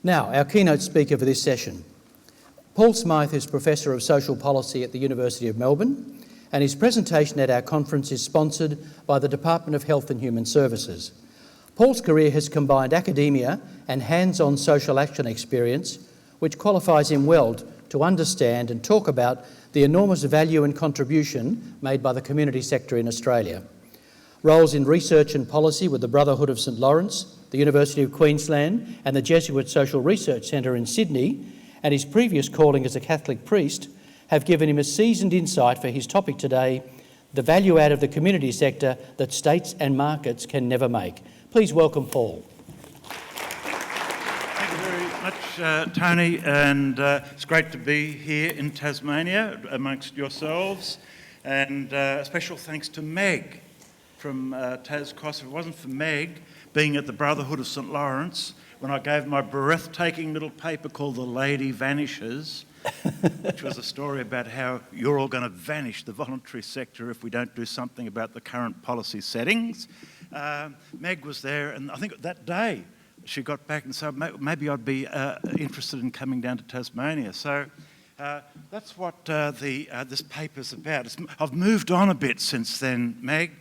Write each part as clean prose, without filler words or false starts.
Now, our keynote speaker for this session. Paul Smyth is Professor of Social Policy at the University of Melbourne, and his presentation at our conference is sponsored by the Department of Health and Human Services. Paul's career has combined academia and hands-on social action experience, which qualifies him well to understand and talk about the enormous value and contribution made by the community sector in Australia. Roles in research and policy with the Brotherhood of St Lawrence, the University of Queensland and the Jesuit Social Research Centre in Sydney, and his previous calling as a Catholic priest, have given him a seasoned insight for his topic today, the value add of the community sector that states and markets can never make. Please welcome Paul. Thank you very much, Tony, and it's great to be here in Tasmania amongst yourselves, and a special thanks to Meg from TasCOSS. If it wasn't for Meg being at the Brotherhood of St Lawrence, when I gave my breathtaking little paper called The Lady Vanishes, which was a story about how you're all going to vanish, the voluntary sector, if we don't do something about the current policy settings. Meg was there, and I think that day she got back and said, maybe I'd be interested in coming down to Tasmania. So that's what this paper's about. I've moved on a bit since then, Meg,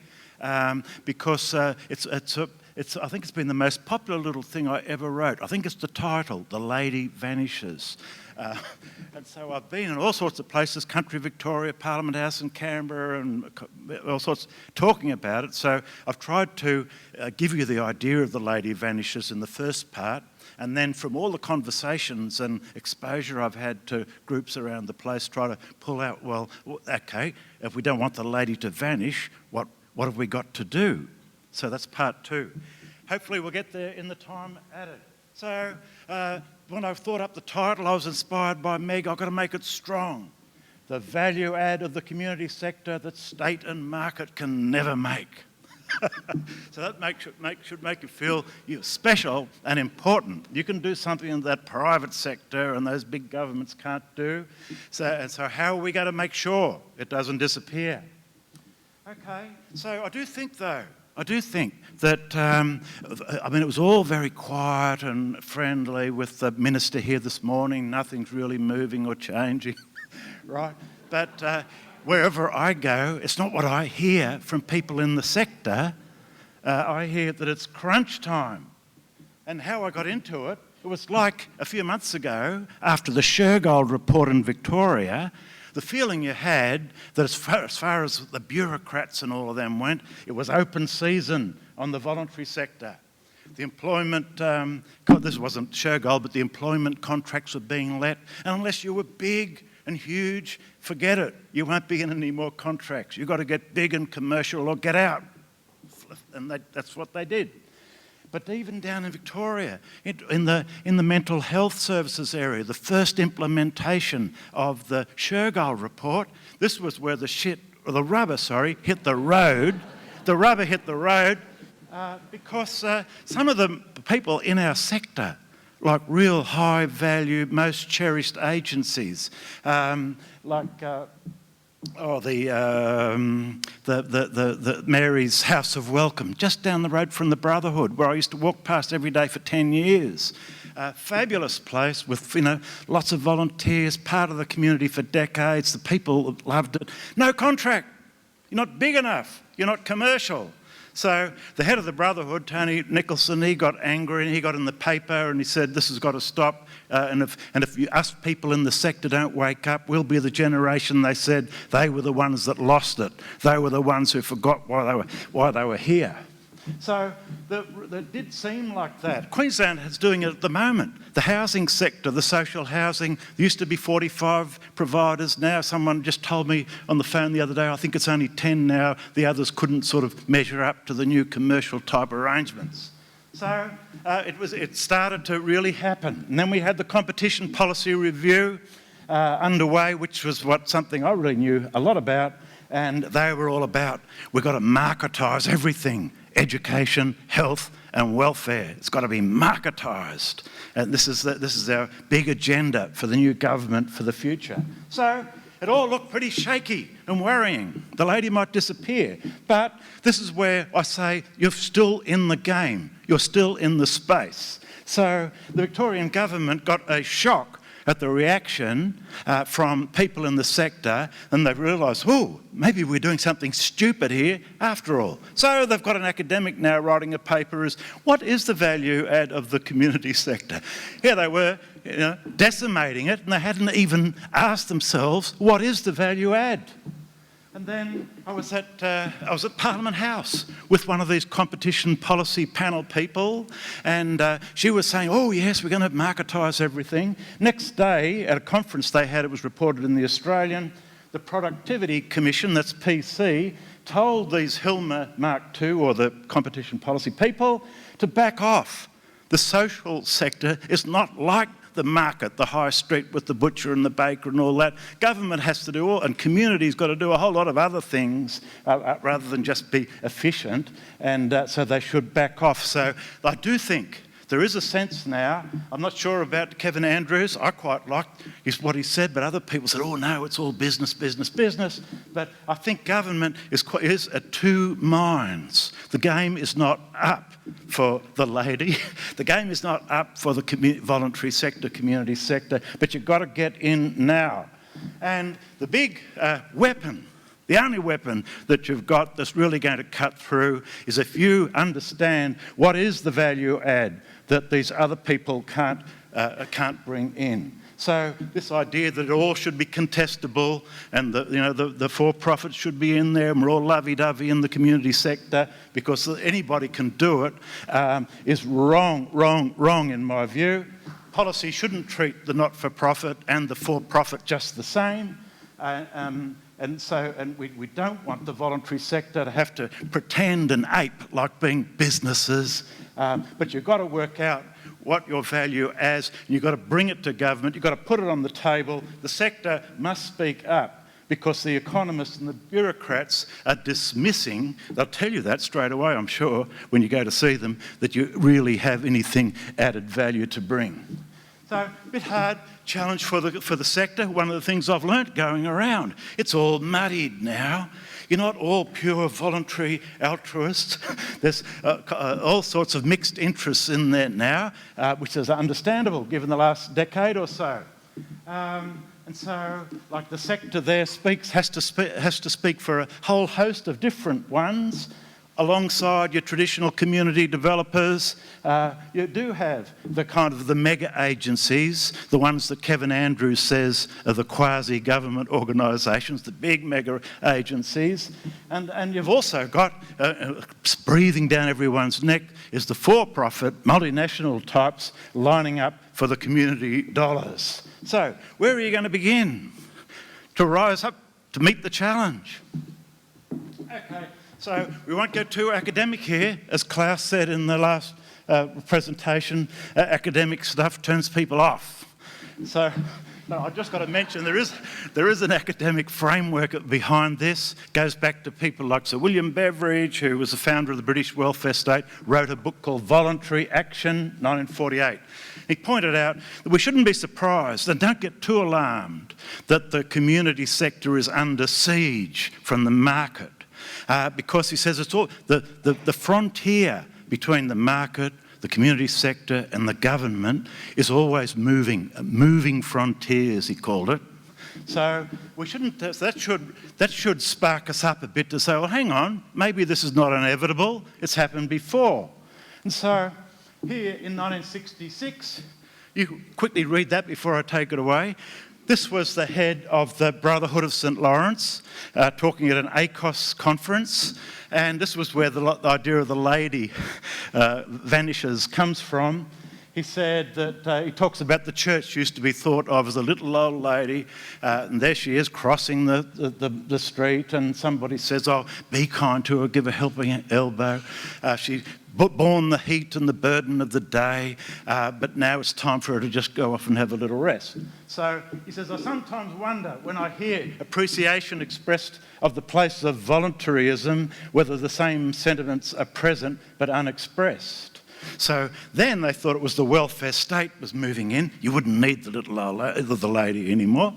because I think it's been the most popular little thing I ever wrote. I think it's the title, The Lady Vanishes. And so I've been in all sorts of places, Country Victoria, Parliament House in Canberra, and all sorts, talking about it. So I've tried to give you the idea of The Lady Vanishes in the first part, and then from all the conversations and exposure I've had to groups around the place, try to pull out, well, okay, if we don't want the lady to vanish, what have we got to do? So that's part two. Hopefully we'll get there in the time added. So when I thought up the title, I was inspired by Meg. I've got to make it strong. The value add of the community sector that state and market can never make. So that should make you feel you're special and important. You can do something in that private sector and those big governments can't do. So how are we going to make sure it doesn't disappear? Okay, so I do think that, it was all very quiet and friendly with the minister here this morning. Nothing's really moving or changing, right? But wherever I go, it's not what I hear from people in the sector. I hear that it's crunch time. And how I got into it, it was like a few months ago, after the Shergold report in Victoria, the feeling you had that as far as the bureaucrats and all of them went, it was open season on the voluntary sector. The employment, this wasn't Shergold, but the employment contracts were being let. And unless you were big and huge, forget it. You won't be in any more contracts. You've got to get big and commercial or get out. And that's what they did. But even down in Victoria, in the mental health services area, the first implementation of the Shergold report, this was where the rubber hit the road. The rubber hit the road because some of the people in our sector, like real high value, most cherished agencies, the Mary's House of Welcome, just down the road from the Brotherhood, where I used to walk past every day for 10 years. Fabulous place with lots of volunteers, part of the community for decades. The people loved it. No contract. You're not big enough. You're not commercial. So the head of the Brotherhood, Tony Nicholson, he got angry and he got in the paper and he said, this has got to stop. And if us people in the sector don't wake up, we'll be the generation, they said, they were the ones that lost it. They were the ones who forgot why they were here. So it did seem like that. Queensland is doing it at the moment. The housing sector, the social housing, there used to be 45 providers. Now someone just told me on the phone the other day, I think it's only 10 now. The others couldn't sort of measure up to the new commercial type arrangements. So it started to really happen. And then we had the competition policy review underway, which was something I really knew a lot about. And they were all about, we've got to marketise everything. Education, health and welfare. It's got to be marketised. And this is our big agenda for the new government for the future. So it all looked pretty shaky and worrying. The lady might disappear. But this is where I say you're still in the game. You're still in the space. So the Victorian government got a shock at the reaction from people in the sector, and they've realised, oh, maybe we're doing something stupid here after all. So they've got an academic now writing a paper as, what is the value add of the community sector? Here they were, decimating it, and they hadn't even asked themselves, what is the value add? And then I was at Parliament House with one of these competition policy panel people, and she was saying, oh yes, we're going to marketise everything. Next day, at a conference they had, it was reported in The Australian, the Productivity Commission, that's PC, told these Hilmer Mark II, or the competition policy people, to back off. The social sector is not like the market, the high street with the butcher and the baker and all that. Government has to do all, and community's got to do a whole lot of other things rather than just be efficient, and so they should back off. So I do think there is a sense now, I'm not sure about Kevin Andrews, I quite liked what he said, but other people said, oh no, it's all business, business, business. But I think government is at two minds. The game is not up for the lady, the game is not up for the voluntary sector, community sector, but you've got to get in now. And the big weapon, the only weapon that you've got that's really going to cut through is if you understand what is the value add that these other people can't bring in. So this idea that it all should be contestable and the for-profit should be in there and we're all lovey-dovey in the community sector because anybody can do it is wrong in my view. Policy shouldn't treat the not-for-profit and the for-profit just the same. And we don't want the voluntary sector to have to pretend and ape like being businesses, but you've got to work out what your value is, and you've got to bring it to government, you've got to put it on the table. The sector must speak up because the economists and the bureaucrats are dismissing, they'll tell you that straight away, I'm sure, when you go to see them, that you really have anything added value to bring. So a bit hard challenge for the sector. One of the things I've learnt going around, it's all muddied now. You're not all pure voluntary altruists. There's all sorts of mixed interests in there now, which is understandable given the last decade or so. And so, like the sector there has to speak for a whole host of different ones. Alongside your traditional community developers, you do have the kind of the mega agencies, the ones that Kevin Andrews says are the quasi-government organisations, the big mega agencies. And you've also got, breathing down everyone's neck, is the for-profit multinational types lining up for the community dollars. So, where are you going to begin to rise up to meet the challenge? Okay. So we won't go too academic here. As Klaus said in the last presentation, academic stuff turns people off. So I've just got to mention there is an academic framework behind this. It goes back to people like Sir William Beveridge, who was the founder of the British welfare state, wrote a book called Voluntary Action, 1948. He pointed out that we shouldn't be surprised and don't get too alarmed that the community sector is under siege from the market. Because he says it's all the frontier between the market, the community sector and the government is always moving frontiers, he called it. So we shouldn't. That should spark us up a bit to say, well, hang on, maybe this is not inevitable. It's happened before. And so here in 1966, you quickly read that before I take it away. This was the head of the Brotherhood of St Lawrence talking at an TasCOSS conference, and this was where the idea of the lady vanishes comes from. He said that he talks about the church used to be thought of as a little old lady, and there she is crossing the street, and somebody says, oh, be kind to her, give a helping elbow. She borne the heat and the burden of the day, but now it's time for her to just go off and have a little rest. So he says, I sometimes wonder when I hear appreciation expressed of the place of voluntarism, whether the same sentiments are present but unexpressed. So then they thought it was the welfare state was moving in. You wouldn't need the little old the lady anymore.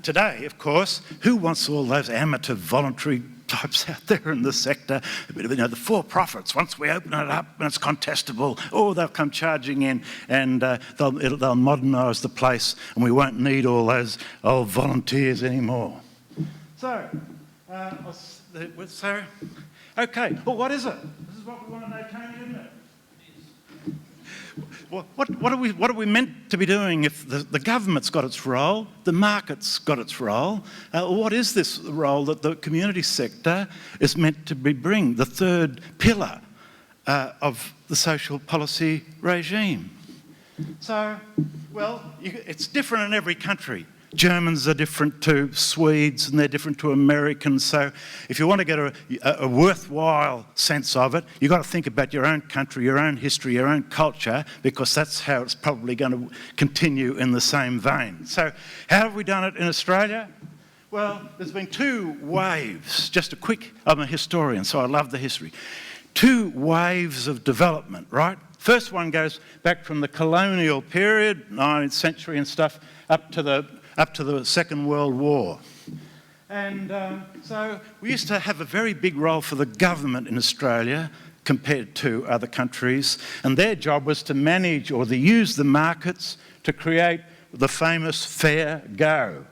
Today, of course, who wants all those amateur voluntary types out there in the sector? You know, the for-profits, once we open it up and it's contestable, they'll come charging in and they'll modernise the place and we won't need all those old volunteers anymore. So, okay, well, what is it? This is what we want to know, Tony, isn't it? Well, what are we meant to be doing if the government's got its role, the market's got its role? What is this role that the community sector is meant to bring, the third pillar of the social policy regime? So, well, it's different in every country. Germans are different to Swedes and they're different to Americans. So if you want to get a worthwhile sense of it, you've got to think about your own country, your own history, your own culture, because that's how it's probably going to continue in the same vein. So how have we done it in Australia? Well, there's been two waves. I'm a historian, so I love the history. Two waves of development, right? First one goes back from the colonial period, 19th century and stuff, up to the Second World War. And so we used to have a very big role for the government in Australia compared to other countries, and their job was to manage or to use the markets to create the famous fair go.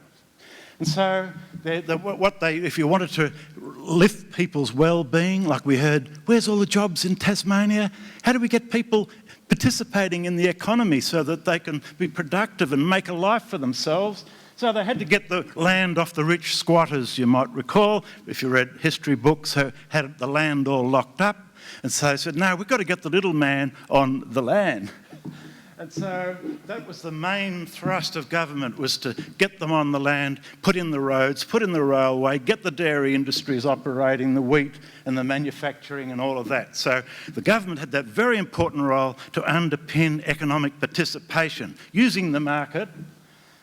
And so if you wanted to lift people's well-being, like we heard, where's all the jobs in Tasmania? How do we get people participating in the economy so that they can be productive and make a life for themselves? So they had to get the land off the rich squatters, you might recall, if you read history books, who had the land all locked up. And so they said, no, we've got to get the little man on the land. And so that was the main thrust of government, was to get them on the land, put in the roads, put in the railway, get the dairy industries operating, the wheat and the manufacturing and all of that. So the government had that very important role to underpin economic participation, using the market.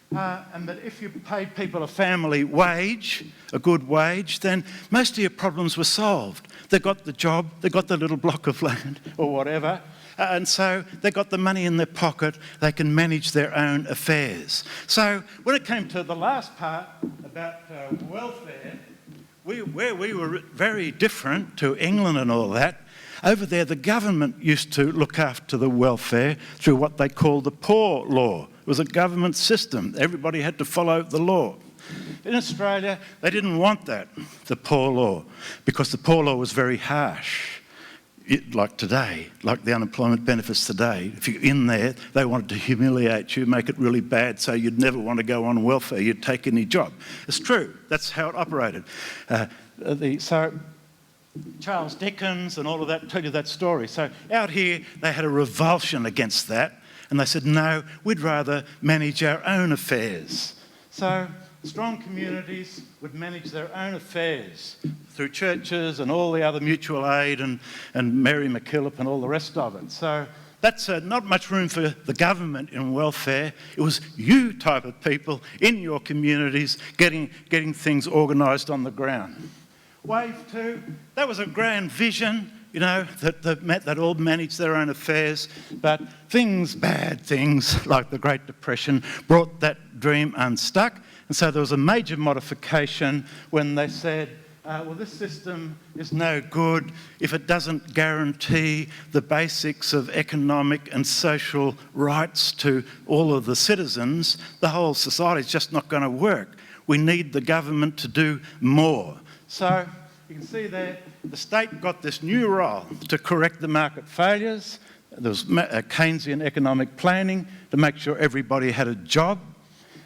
And that if you paid people a family wage, a good wage, then most of your problems were solved. They got the job, they got the little block of land or whatever, and so they got the money in their pocket, they can manage their own affairs. So when it came to the last part about welfare, where we were very different to England and all that, over there the government used to look after the welfare through what they called the poor law. It was a government system. Everybody had to follow the law. In Australia, they didn't want that, the poor law, because the poor law was very harsh. Like today, like the unemployment benefits today, if you're in there, they wanted to humiliate you, make it really bad, so you'd never want to go on welfare, you'd take any job. It's true, that's how it operated. So Charles Dickens and all of that tell you that story. So out here, they had a revulsion against that, and they said, no, we'd rather manage our own affairs. So strong communities would manage their own affairs through churches and all the other mutual aid and Mary MacKillop and all the rest of it. So that's not much room for the government in welfare. It was you type of people in your communities getting things organised on the ground. Wave 2, that was a grand vision, you know, that all managed their own affairs, but bad things like the Great Depression brought that dream unstuck. And so there was a major modification when they said, well, this system is no good if it doesn't guarantee the basics of economic and social rights to all of the citizens. The whole society is just not going to work. We need the government to do more. So you can see there, the state got this new role to correct the market failures. There was Keynesian economic planning to make sure everybody had a job.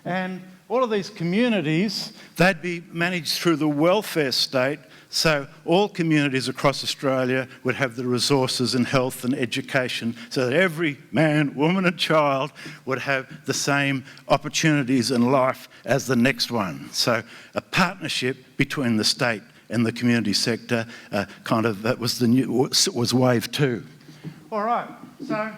And all of these communities, they'd be managed through the welfare state, so all communities across Australia would have the resources in health and education so that every man, woman and child would have the same opportunities in life as the next one. So a partnership between the state and the community sector, that was wave 2. All right, so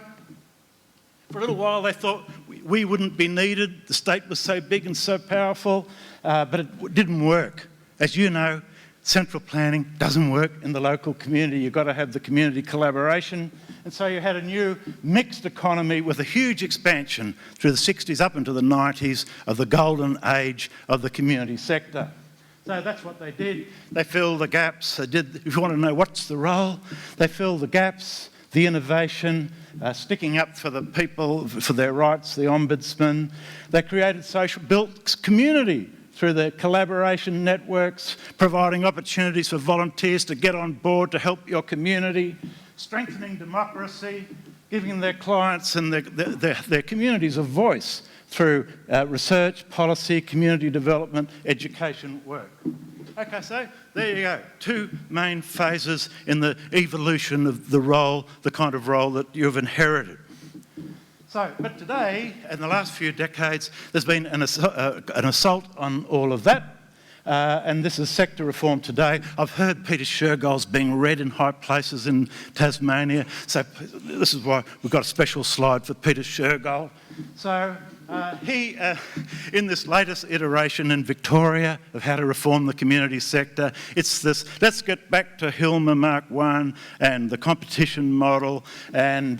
for a little while they thought we wouldn't be needed, the state was so big and so powerful, but it didn't work. As you know, central planning doesn't work in the local community. You've got to have the community collaboration, And so you had a new mixed economy with a huge expansion through the 60s up into the 90s of the golden age of the community sector. So that's what they did. They filled the gaps. They did, if you want to know what's the role, they filled the gaps, the innovation, sticking up for the people, for their rights, the ombudsman. They created built community through their collaboration networks, providing opportunities for volunteers to get on board to help your community, strengthening democracy, giving their clients and their communities a voice through research, policy, community development, education work. Okay, so there you go. Two main phases in the evolution of the role, the kind of role that you've inherited. So, but today, in the last few decades, there's been an assault on all of that. And this is sector reform today. I've heard Peter Shergold's being read in high places in Tasmania. So this is why we've got a special slide for Peter Shergold. So he, in this latest iteration in Victoria of how to reform the community sector, it's this, let's get back to Hilmer Mark I and the competition model. And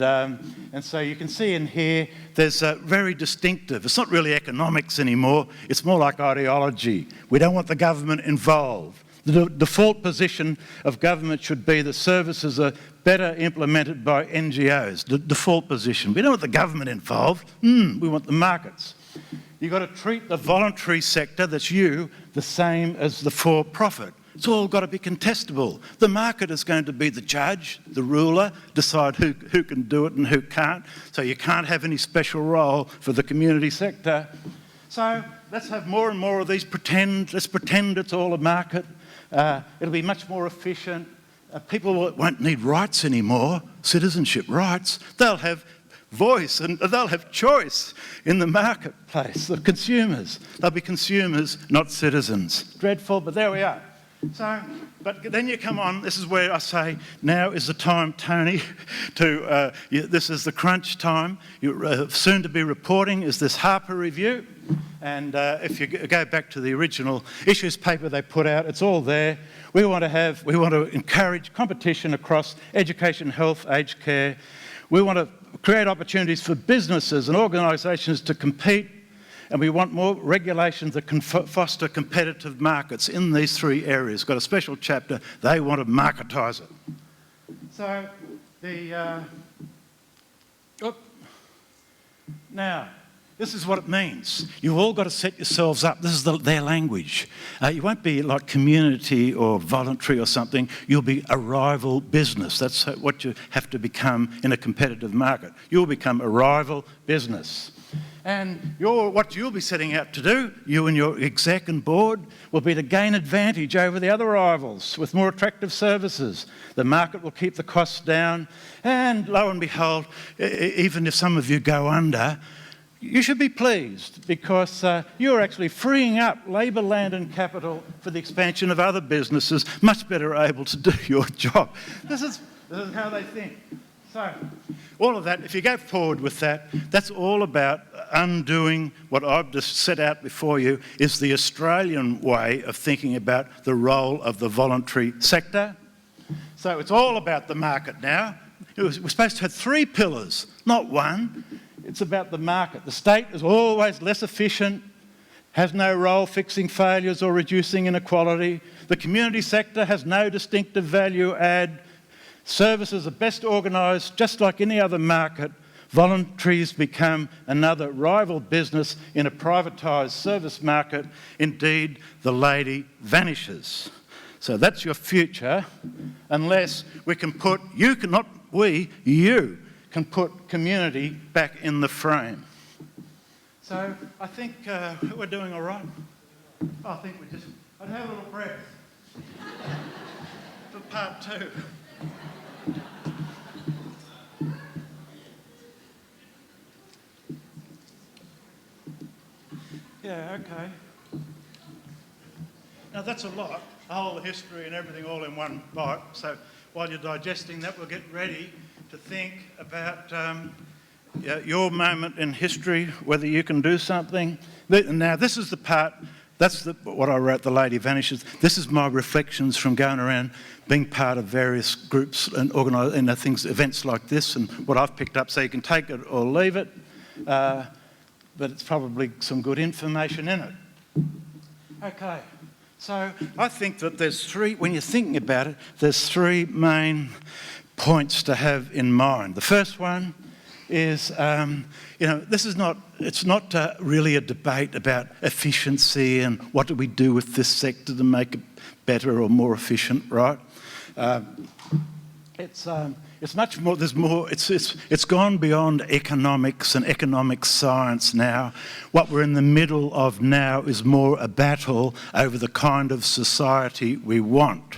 so you can see in here, there's very distinctive. It's not really economics anymore. It's more like ideology. We don't want the government involved. The default position of government should be that services are better implemented by NGOs, the default position. We don't want the government involved. We want the markets. You've got to treat the voluntary sector, that's you, the same as the for-profit. It's all got to be contestable. The market is going to be the judge, the ruler, decide who can do it and who can't. So you can't have any special role for the community sector. So let's have more and more of these let's pretend it's all a market. It'll be much more efficient. People won't need rights anymore, citizenship rights. They'll have voice and they'll have choice in the marketplace, the consumers. They'll be consumers, not citizens. Dreadful, but there we are. So, but then you come on, this is where I say, now is the time, Tony, this is the crunch time. Soon to be reporting is this Harper review. And if you go back to the original issues paper they put out, it's all there. We want to encourage competition across education, health, aged care. We want to create opportunities for businesses and organisations to compete. And we want more regulations that can foster competitive markets in these three areas. Got a special chapter, they want to marketise it. So, now, this is what it means. You've all got to set yourselves up. This is their language. You won't be like community or voluntary or something. You'll be a rival business. That's what you have to become in a competitive market. You'll become a rival business. And what you'll be setting out to do, you and your exec and board, will be to gain advantage over the other rivals with more attractive services. The market will keep the costs down. And lo and behold, even if some of you go under, you should be pleased because you're actually freeing up labour, land and capital for the expansion of other businesses much better able to do your job. This is how they think. So, all of that, if you go forward with that, that's all about undoing what I've just set out before you is the Australian way of thinking about the role of the voluntary sector. So it's all about the market now. We're supposed to have three pillars, not one. It's about the market. The state is always less efficient, has no role fixing failures or reducing inequality. The community sector has no distinctive value add. Services are best organised just like any other market. Voluntaries become another rival business in a privatised service market. Indeed, the lady vanishes. So that's your future, unless we can put, you can put community back in the frame. So I think we're doing all right. I think I'd have a little breath for part two. Yeah, okay. Now that's a lot, the whole history and everything all in one bite. So while you're digesting that, we'll get ready to think about your moment in history, whether you can do something. Now this is the part That's what I wrote, The Lady Vanishes. This is my reflections from going around being part of various groups and events like this, and what I've picked up. So you can take it or leave it, but it's probably some good information in it. Okay, so I think that when you're thinking about it, there's three main points to have in mind. The first one is, it's not really a debate about efficiency and what do we do with this sector to make it better or more efficient, right? It's much more. There's more. It's gone beyond economics and economic science now. What we're in the middle of now is more a battle over the kind of society we want.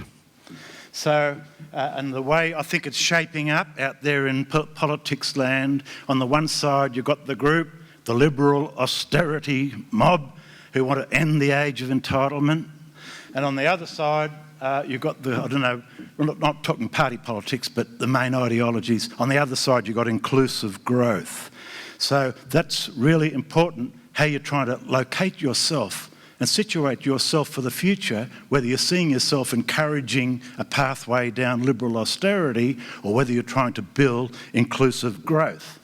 So, and the way I think it's shaping up out there in politics land, on the one side you've got the group, the liberal austerity mob, who want to end the age of entitlement. And on the other side, you've got we're not talking party politics, but the main ideologies. On the other side, you've got inclusive growth. So that's really important, how you're trying to locate yourself and situate yourself for the future, whether you're seeing yourself encouraging a pathway down liberal austerity or whether you're trying to build inclusive growth.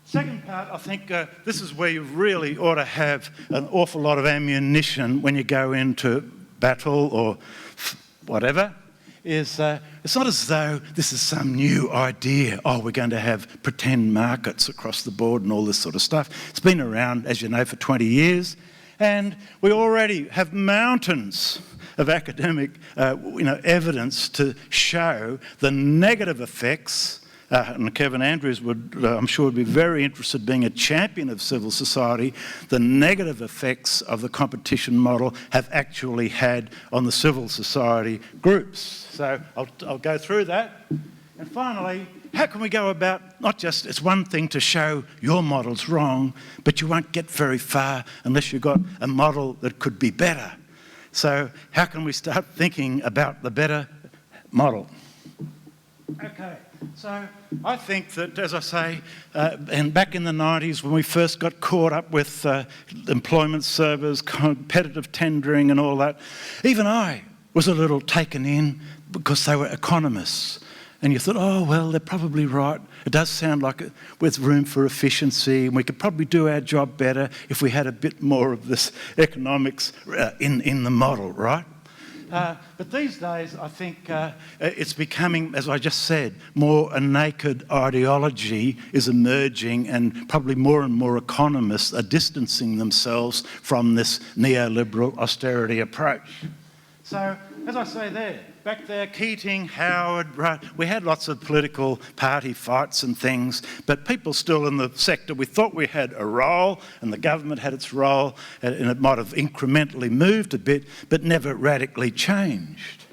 Second part, I think this is where you really ought to have an awful lot of ammunition when you go into battle or whatever, is it's not as though this is some new idea, we're going to have pretend markets across the board and all this sort of stuff. It's been around, as you know, for 20 years. And we already have mountains of academic evidence to show the negative effects, and Kevin Andrews I'm sure would be very interested, being a champion of civil society, the negative effects of the competition model have actually had on the civil society groups. So I'll go through that. And finally, how can we go about, not just, it's one thing to show your model's wrong, but you won't get very far unless you've got a model that could be better. So how can we start thinking about the better model? Okay, so I think that, as I say, and back in the 90s when we first got caught up with employment servers, competitive tendering and all that, even I was a little taken in because they were economists. And you thought, well, they're probably right. It does sound like with room for efficiency, and we could probably do our job better if we had a bit more of this economics in the model, right? But these days, I think it's becoming, as I just said, more a naked ideology is emerging, and probably more and more economists are distancing themselves from this neoliberal austerity approach. So, as I say back there, Keating, Howard, right, we had lots of political party fights and things, but people still in the sector, we thought we had a role, and the government had its role, and it might have incrementally moved a bit, but never radically changed.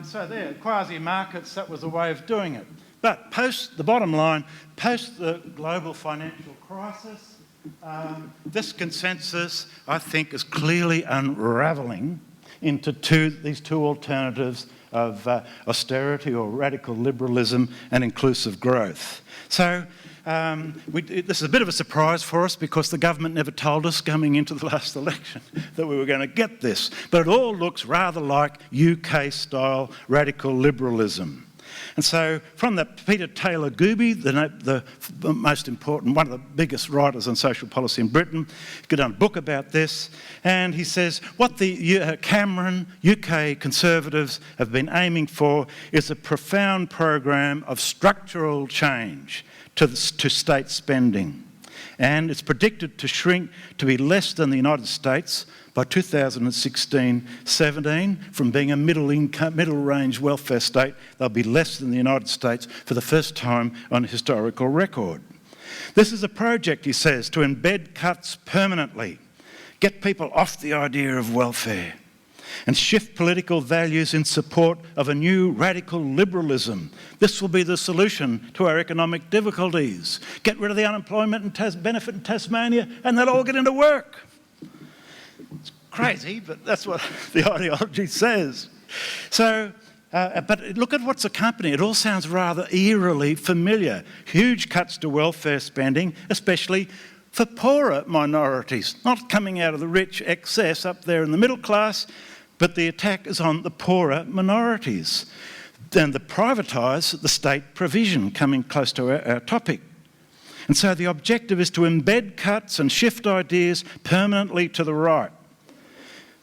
So there, quasi-markets, that was a way of doing it. But the bottom line, post the global financial crisis, this consensus, I think, is clearly unravelling into these two alternatives of austerity or radical liberalism and inclusive growth. So this is a bit of a surprise for us because the government never told us coming into the last election that we were going to get this. But it all looks rather like UK-style radical liberalism. And so from that, Peter Taylor Gooby, the most important, one of the biggest writers on social policy in Britain, he's done a book about this, and he says what the Cameron UK Conservatives have been aiming for is a profound program of structural change to state spending. And it's predicted to shrink to be less than the United States by 2016-17, from being a middle-range welfare state, they'll be less than the United States for the first time on historical record. This is a project, he says, to embed cuts permanently, get people off the idea of welfare, and shift political values in support of a new radical liberalism. This will be the solution to our economic difficulties. Get rid of the unemployment and benefit in Tasmania, and they'll all get into work. It's crazy, but that's what the ideology says. So, but look at what's accompanying. It all sounds rather eerily familiar. Huge cuts to welfare spending, especially for poorer minorities, not coming out of the rich excess up there in the middle class, but the attack is on the poorer minorities. And the privatise the state provision, coming close to our topic. And so the objective is to embed cuts and shift ideas permanently to the right.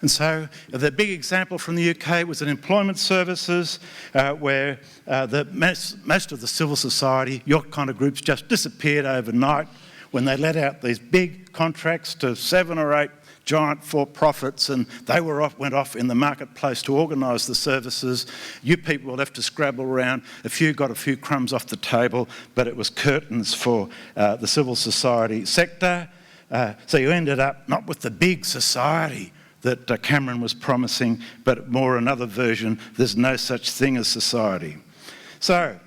And so the big example from the UK was in employment services, where most of the civil society, your kind of groups, just disappeared overnight when they let out these big contracts to 7 or 8 giant for-profits, and they went off in the marketplace to organise the services. You people were left to scrabble around. A few got a few crumbs off the table, but it was curtains for the civil society sector. So you ended up not with the big society that Cameron was promising, but more another version, there's no such thing as society. So,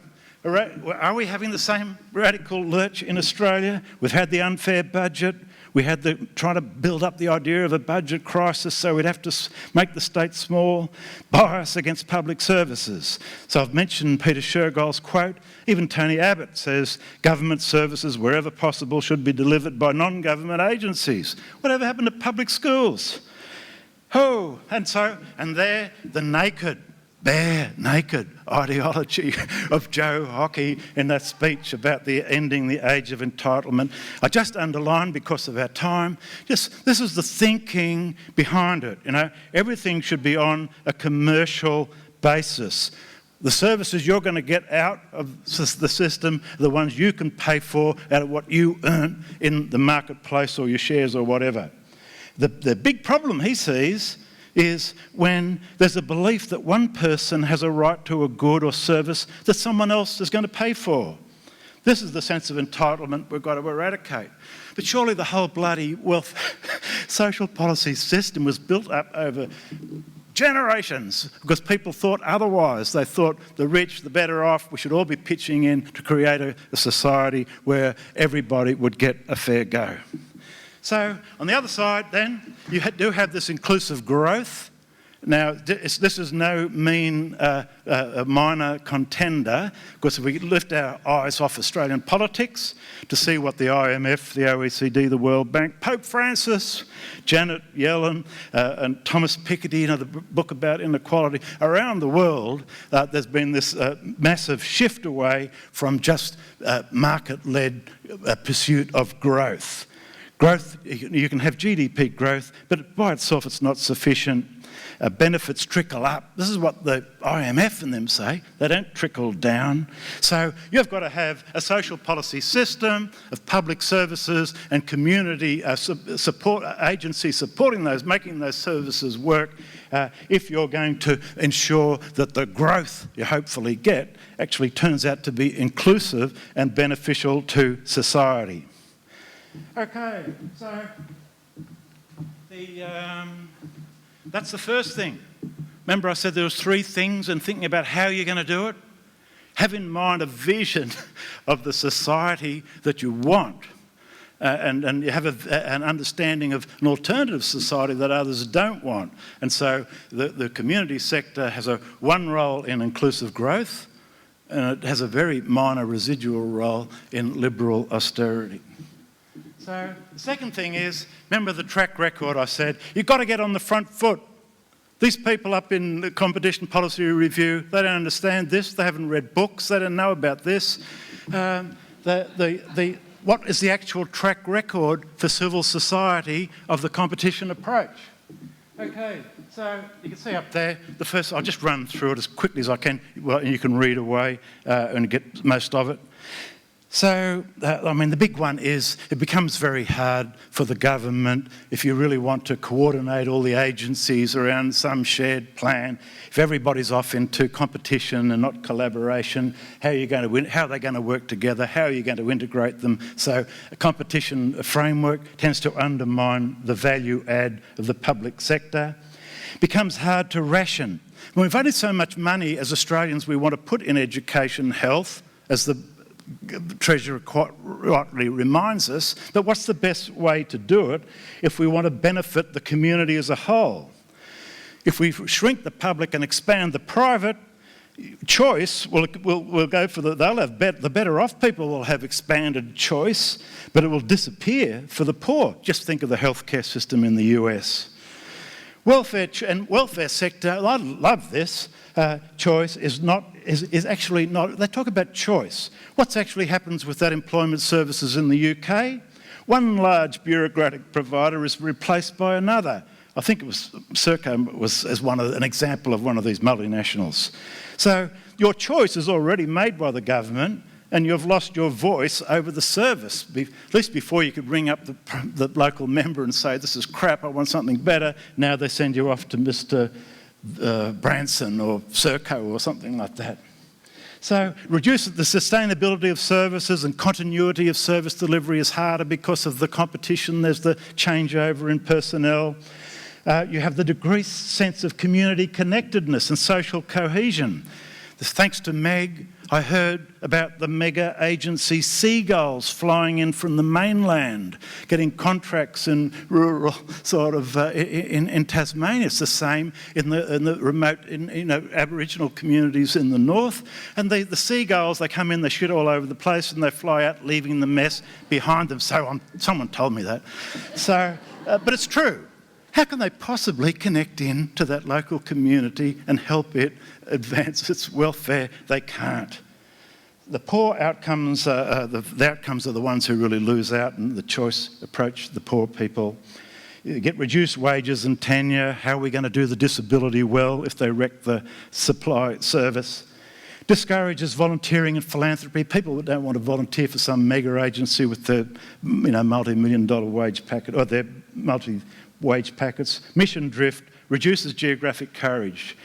are we having the same radical lurch in Australia? We've had the unfair budget. We had trying to build up the idea of a budget crisis, so we'd have to make the state small, bias against public services. So I've mentioned Peter Shergold's quote. Even Tony Abbott says government services, wherever possible, should be delivered by non-government agencies. Whatever happened to public schools? Oh, and there, the naked, bare naked ideology of Joe Hockey in that speech about ending the age of entitlement. I just underlined, because of our time, this is the thinking behind it. You know, everything should be on a commercial basis. The services you're going to get out of the system are the ones you can pay for out of what you earn in the marketplace or your shares or whatever. The big problem he sees is when there's a belief that one person has a right to a good or service that someone else is going to pay for. This is the sense of entitlement we've got to eradicate. But surely the whole bloody wealth social policy system was built up over generations because people thought otherwise. They thought the rich, the better off, we should all be pitching in to create a society where everybody would get a fair go. So, on the other side then, you do have this inclusive growth. Now, this is no mean minor contender, because if we lift our eyes off Australian politics to see what the IMF, the OECD, the World Bank, Pope Francis, Janet Yellen and Thomas Piketty, the book about inequality, around the world, there's been this massive shift away from just market-led pursuit of growth. Growth, you can have GDP growth, but by itself it's not sufficient. Benefits trickle up. This is what the IMF and them say. They don't trickle down. So you've got to have a social policy system of public services and community support agencies supporting those, making those services work, if you're going to ensure that the growth you hopefully get actually turns out to be inclusive and beneficial to society. Okay, so that's the first thing. Remember I said there was 3 things in thinking about how you're going to do it? Have in mind a vision of the society that you want, and you have an understanding of an alternative society that others don't want. And so the community sector has one role in inclusive growth, and it has a very minor residual role in liberal austerity. So the second thing is, remember the track record I said, you've got to get on the front foot. These people up in the Competition Policy Review, they don't understand this, they haven't read books, they don't know about this. What is the actual track record for civil society of the competition approach? Okay, so you can see up there, the first, I'll just run through it as quickly as I can, well, you can read away and get most of it. So, the big one is it becomes very hard for the government if you really want to coordinate all the agencies around some shared plan. If everybody's off into competition and not collaboration, how are you going to win? How are they going to work together? How are you going to integrate them? So a competition framework tends to undermine the value add of the public sector. It becomes hard to ration. When we've only so much money as Australians we want to put in education and health, as the Treasurer quite rightly reminds us, but what's the best way to do it if we want to benefit the community as a whole? If we shrink the public and expand the private, choice will go for they'll have the better off people will have expanded choice, but it will disappear for the poor. Just think of the healthcare system in the US. Welfare sector, I love this. Choice is actually not. They talk about choice. What's actually happens with that employment services in the UK? One large bureaucratic provider is replaced by another. I think it was Serco was as an example of one of these multinationals. So your choice is already made by the government, and you've lost your voice over the service. At least before you could ring up the local member and say, this is crap, I want something better. Now they send you off to Mr. Branson or Serco or something like that. So reduce the sustainability of services and continuity of service delivery is harder because of the competition. There's the changeover in personnel. You have the decreased sense of community connectedness and social cohesion. Thanks to Meg, I heard about the mega agency Seagulls flying in from the mainland, getting contracts in rural in Tasmania. It's the same in the remote, Aboriginal communities in the north. And the Seagulls, they come in, they shit all over the place, and they fly out, leaving the mess behind them. Someone told me that. But it's true. How can they possibly connect in to that local community and help it advance its welfare? They can't. The poor outcomes, the outcomes are the ones who really lose out in the choice approach to the poor people. You get reduced wages and tenure. How are we going to do the disability well if they wreck the supply service? Discourages volunteering and philanthropy. People that don't want to volunteer for some mega agency with their multi-million-dollar wage packet or their multi-wage packets. Mission drift reduces geographic coverage.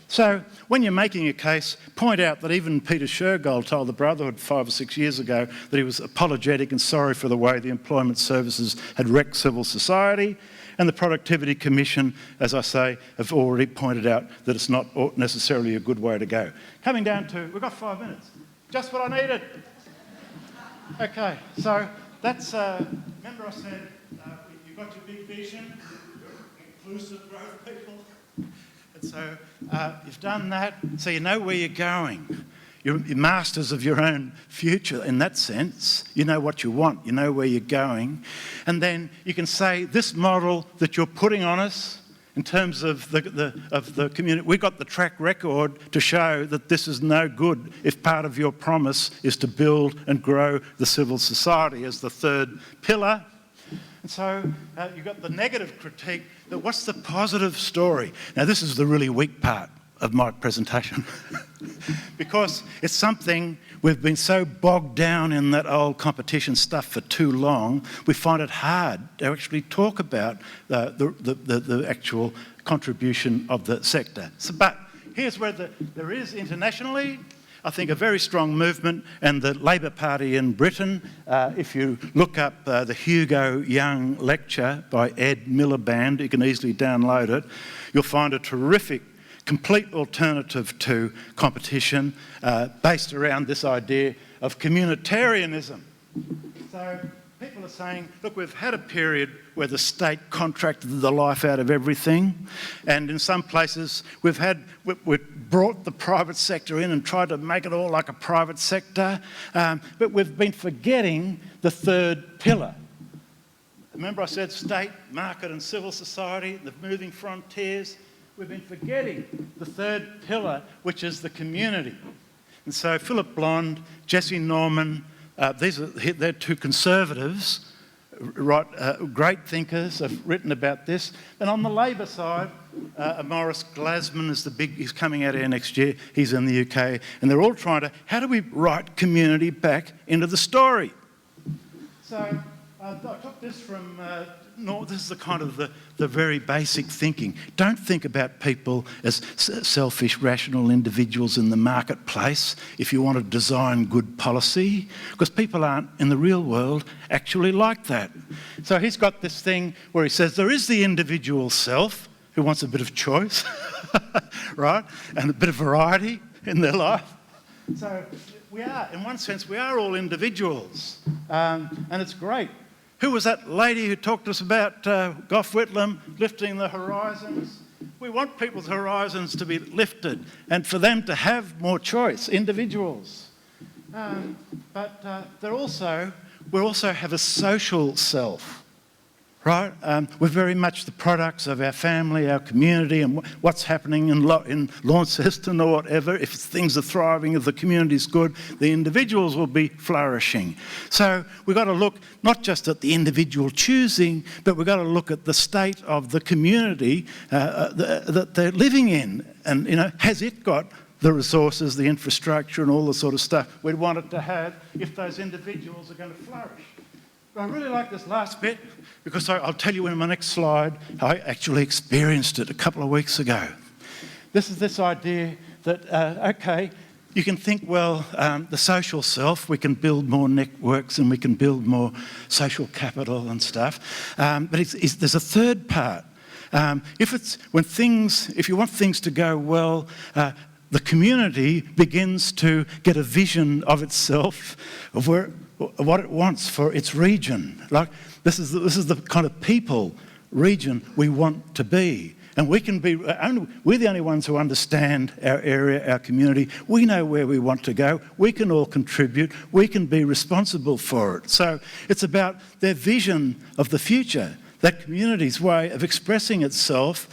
So when you're making a case, point out that even Peter Shergold told the Brotherhood 5 or 6 years ago that he was apologetic and sorry for the way the employment services had wrecked civil society. And the Productivity Commission, as I say, have already pointed out that it's not necessarily a good way to go. Coming down to, we've got 5 minutes. Just what I needed. Okay, so that's, remember I said, you've got your big vision, you're inclusive growth people. And so you've done that, so you know where you're going. You're masters of your own future in that sense. You know what you want, you know where you're going. And then you can say, this model that you're putting on us in terms of the community, we've got the track record to show that this is no good if part of your promise is to build and grow the civil society as the third pillar. And so you've got the negative critique, that what's the positive story? Now this is the really weak part of my presentation because it's something we've been so bogged down in that old competition stuff for too long, we find it hard to actually talk about the actual contribution of the sector. But here's where there is internationally, I think, a very strong movement, and the Labor Party in Britain, if you look up the Hugo Young lecture by Ed Miliband, you can easily download it, you'll find a terrific complete alternative to competition based around this idea of communitarianism. So people are saying, look, we've had a period where the state contracted the life out of everything, and in some places we've brought the private sector in and tried to make it all like a private sector, but we've been forgetting the third pillar. Remember I said state, market and civil society, the moving frontiers. We've been forgetting the third pillar, which is the community. And so Philip Blond, Jesse Norman, they're two conservatives, great thinkers, have written about this. And on the Labor side, Maurice Glasman is he's coming out here next year, he's in the UK, and they're all trying to, how do we write community back into the story? So I took this from, this is the kind of the very basic thinking. Don't think about people as selfish, rational individuals in the marketplace if you want to design good policy, because people aren't, in the real world, actually like that. So he's got this thing where he says there is the individual self who wants a bit of choice, right, and a bit of variety in their life. So we are, in one sense, we are all individuals, and it's great. Who was that lady who talked to us about Gough Whitlam lifting the horizons? We want people's horizons to be lifted and for them to have more choice, individuals. But we also have a social self, right? We're very much the products of our family, our community, and what's happening in Launceston or whatever. If things are thriving, if the community's good, the individuals will be flourishing. So we've got to look not just at the individual choosing, but we've got to look at the state of the community that they're living in. And, has it got the resources, the infrastructure and all the sort of stuff we'd want it to have if those individuals are going to flourish? But I really like this last bit because I'll tell you in my next slide, I actually experienced it a couple of weeks ago. This is this idea that, you can think, well, the social self, we can build more networks and we can build more social capital and stuff. But there's a third part. If you want things to go well, the community begins to get a vision of itself, of what it wants for its region. Like this is the kind of people region we want to be, and we're the only ones who understand our area, our community. We know where we want to go. We can all contribute. We can be responsible for it. So it's about their vision of the future. That community's way of expressing itself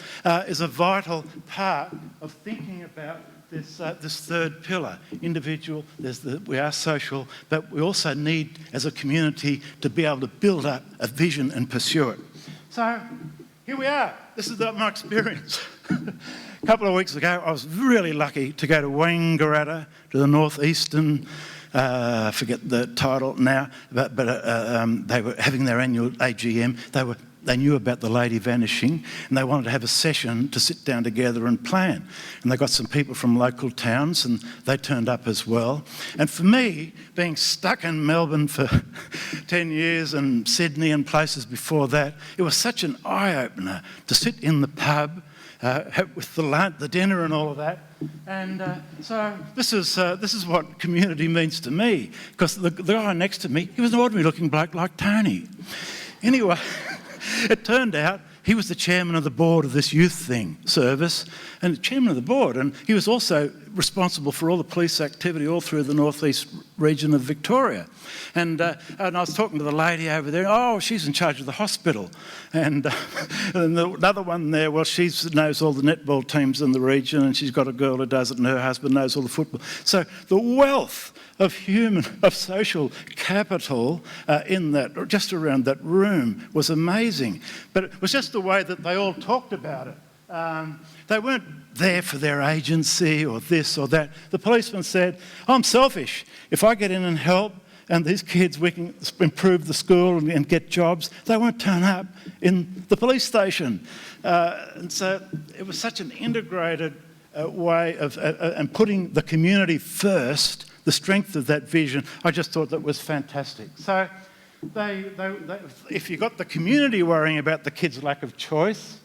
is a vital part of thinking about this third pillar, individual. We are social, but we also need, as a community, to be able to build up a vision and pursue it. So here we are. This is my experience. A couple of weeks ago, I was really lucky to go to Wangaratta, to the northeastern. I forget the title now, but they were having their annual AGM. They knew about the lady vanishing and they wanted to have a session to sit down together and plan. And they got some people from local towns and they turned up as well. And for me, being stuck in Melbourne for 10 years and Sydney and places before that, it was such an eye-opener to sit in the pub with the dinner and all of that. And so this is what community means to me, because the guy next to me, he was an ordinary looking bloke like Tony. Anyway, it turned out he was the chairman of the board of this youth service, and the chairman of the board, and he was also responsible for all the police activity all through the northeast region of Victoria. And I was talking to the lady over there. Oh, she's in charge of the hospital, and another one there. Well, she knows all the netball teams in the region, and she's got a girl who does it, and her husband knows all the football. So the wealth of social capital just around that room was amazing. But it was just the way that they all talked about it. They weren't there for their agency or this or that. The policeman said, I'm selfish. If I get in and help and these kids, we can improve the school and get jobs, they won't turn up in the police station. And so it was such an integrated way of and putting the community first, the strength of that vision. I just thought that was fantastic. So if you got the community worrying about the kids' lack of choice,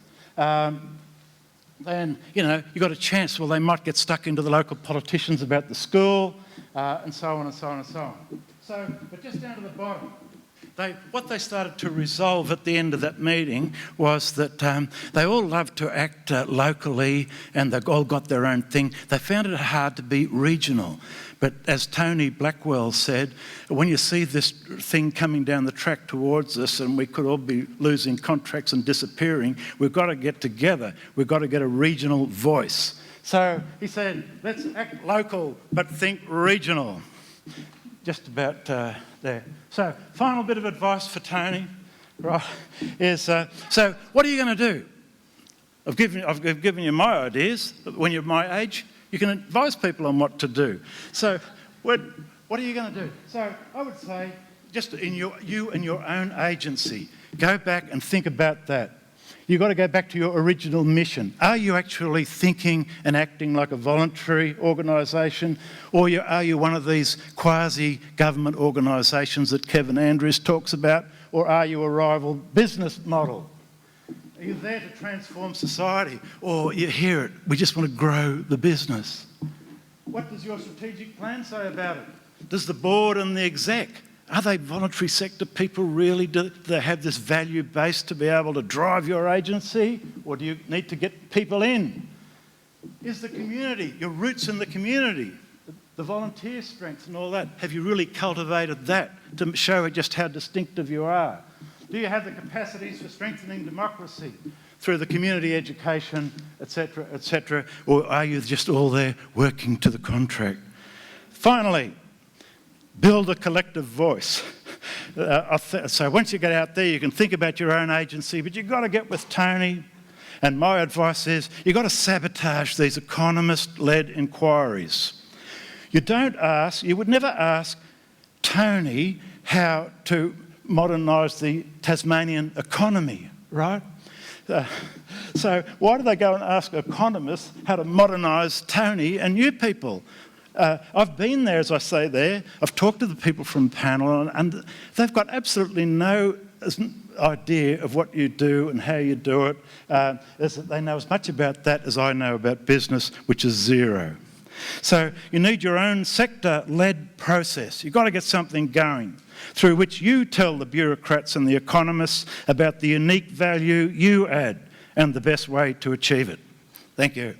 then, you got a chance. Well, they might get stuck into the local politicians about the school, and so on and so on and so on. But just down to the bottom, what they started to resolve at the end of that meeting was that they all loved to act locally and they all got their own thing. They found it hard to be regional. But as Tony Blackwell said, when you see this thing coming down the track towards us and we could all be losing contracts and disappearing, we've got to get together. We've got to get a regional voice. So he said, let's act local but think regional. Just about there. So final bit of advice for Tony, right, is so what are you going to do? I've given you my ideas. When you're my age, you can advise people on what to do. So what are you going to do? So I would say, just in you and your own agency, go back and think about that. You've got to go back to your original mission. Are you actually thinking and acting like a voluntary organisation, or are you one of these quasi-government organisations that Kevin Andrews talks about, or are you a rival business model? Are you there to transform society, or you hear it, we just want to grow the business? What does your strategic plan say about it? Does the board and the exec Are they voluntary sector people really? Do they have this value base to be able to drive your agency? Or do you need to get people in? Is the community, your roots in the community, the volunteer strength and all that, have you really cultivated that to show just how distinctive you are? Do you have the capacities for strengthening democracy through the community education, etc., or are you just all there working to the contract? Finally, build a collective voice. So once you get out there, you can think about your own agency, but you've got to get with Tony. And my advice is, you've got to sabotage these economist-led inquiries. You would never ask Tony how to modernise the Tasmanian economy, right? So why do they go and ask economists how to modernise Tony and you people? I've been there, as I say there. I've talked to the people from the panel, and they've got absolutely no idea of what you do and how you do it. They know as much about that as I know about business, which is zero. So you need your own sector-led process. You've got to get something going through which you tell the bureaucrats and the economists about the unique value you add and the best way to achieve it. Thank you.